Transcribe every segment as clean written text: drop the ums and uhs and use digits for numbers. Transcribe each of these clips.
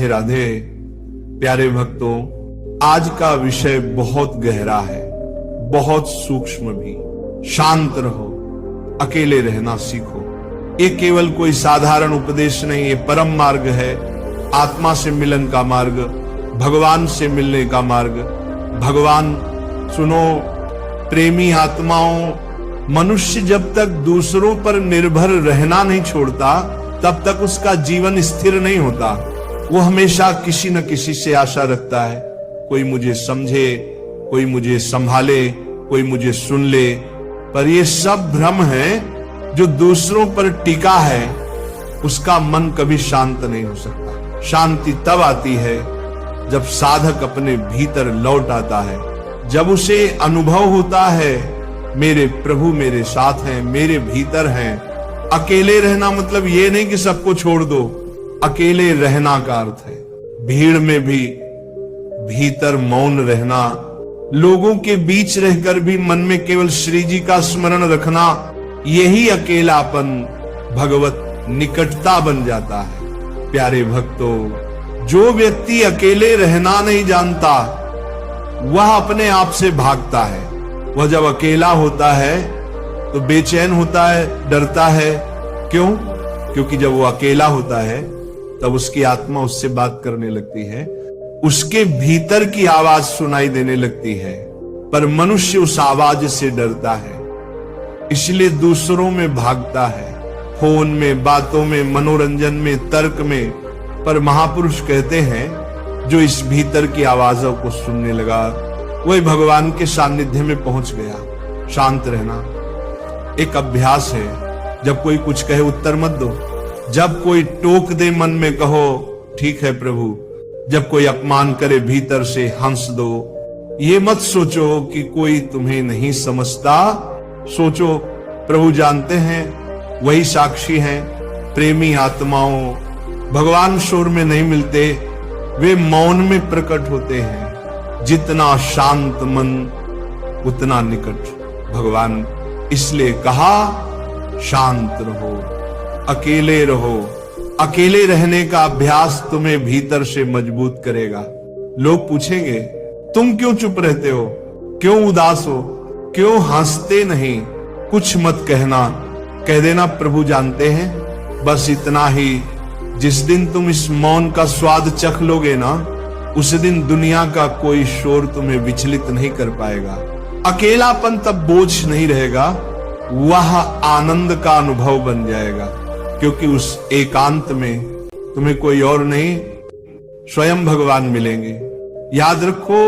राधे राधे। प्यारे भक्तों, आज का विषय बहुत गहरा है, बहुत सूक्ष्म भी। शांत रहो, अकेले रहना सीखो। ये केवल कोई साधारण उपदेश नहीं, ये परम मार्ग है, आत्मा से मिलन का मार्ग, भगवान से मिलने का मार्ग। भगवान सुनो, प्रेमी आत्माओं, मनुष्य जब तक दूसरों पर निर्भर रहना नहीं छोड़ता तब तक उसका जीवन स्थिर नहीं होता। वो हमेशा किसी न किसी से आशा रखता है, कोई मुझे समझे, कोई मुझे संभाले, कोई मुझे सुन ले। पर ये सब भ्रम है। जो दूसरों पर टिका है उसका मन कभी शांत नहीं हो सकता। शांति तब आती है जब साधक अपने भीतर लौट आता है, जब उसे अनुभव होता है मेरे प्रभु मेरे साथ हैं, मेरे भीतर हैं। अकेले रहना मतलब ये नहीं कि सबको छोड़ दो। अकेले रहना का अर्थ है भीड़ में भी भीतर मौन रहना, लोगों के बीच रहकर भी मन में केवल श्री जी का स्मरण रखना। यही अकेलापन भगवत निकटता बन जाता है। प्यारे भक्तों, जो व्यक्ति अकेले रहना नहीं जानता वह अपने आप से भागता है। वह जब अकेला होता है तो बेचैन होता है, डरता है। क्यों? क्योंकि जब वो अकेला होता है तब उसकी आत्मा उससे बात करने लगती है, उसके भीतर की आवाज सुनाई देने लगती है। पर मनुष्य उस आवाज से डरता है, इसलिए दूसरों में भागता है, फोन में, बातों में, मनोरंजन में, तर्क में। पर महापुरुष कहते हैं जो इस भीतर की आवाजों को सुनने लगा वही भगवान के सानिध्य में पहुंच गया। शांत रहना एक अभ्यास है। जब कोई कुछ कहे उत्तर मत दो, जब कोई टोक दे मन में कहो ठीक है प्रभु, जब कोई अपमान करे भीतर से हंस दो। ये मत सोचो कि कोई तुम्हें नहीं समझता, सोचो प्रभु जानते हैं, वही साक्षी हैं। प्रेमी आत्माओं भगवान शोर में नहीं मिलते, वे मौन में प्रकट होते हैं। जितना शांत मन उतना निकट भगवान। इसलिए कहा शांत रहो, अकेले रहो। अकेले रहने का अभ्यास तुम्हें भीतर से मजबूत करेगा। लोग पूछेंगे तुम क्यों चुप रहते हो, क्यों उदास हो, क्यों हंसते नहीं? कुछ मत कहना, कह देना प्रभु जानते हैं। बस इतना ही। जिस दिन तुम इस मौन का स्वाद चख लोगे ना, उस दिन दुनिया का कोई शोर तुम्हें विचलित नहीं कर पाएगा। अकेलापन तब बोझ नहीं रहेगा, वह आनंद का अनुभव बन जाएगा। क्योंकि उस एकांत में तुम्हें कोई और नहीं, स्वयं भगवान मिलेंगे। याद रखो,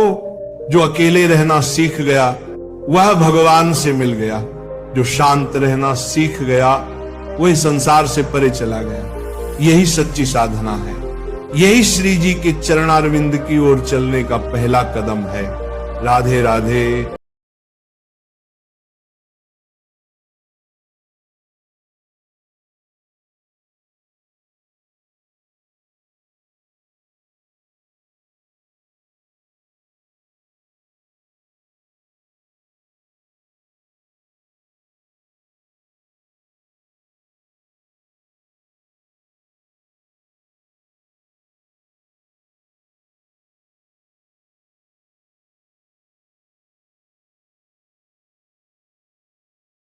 जो अकेले रहना सीख गया वह भगवान से मिल गया। जो शांत रहना सीख गया वही संसार से परे चला गया। यही सच्ची साधना है। यही श्री जी के चरणारविंद की ओर चलने का पहला कदम है। राधे राधे।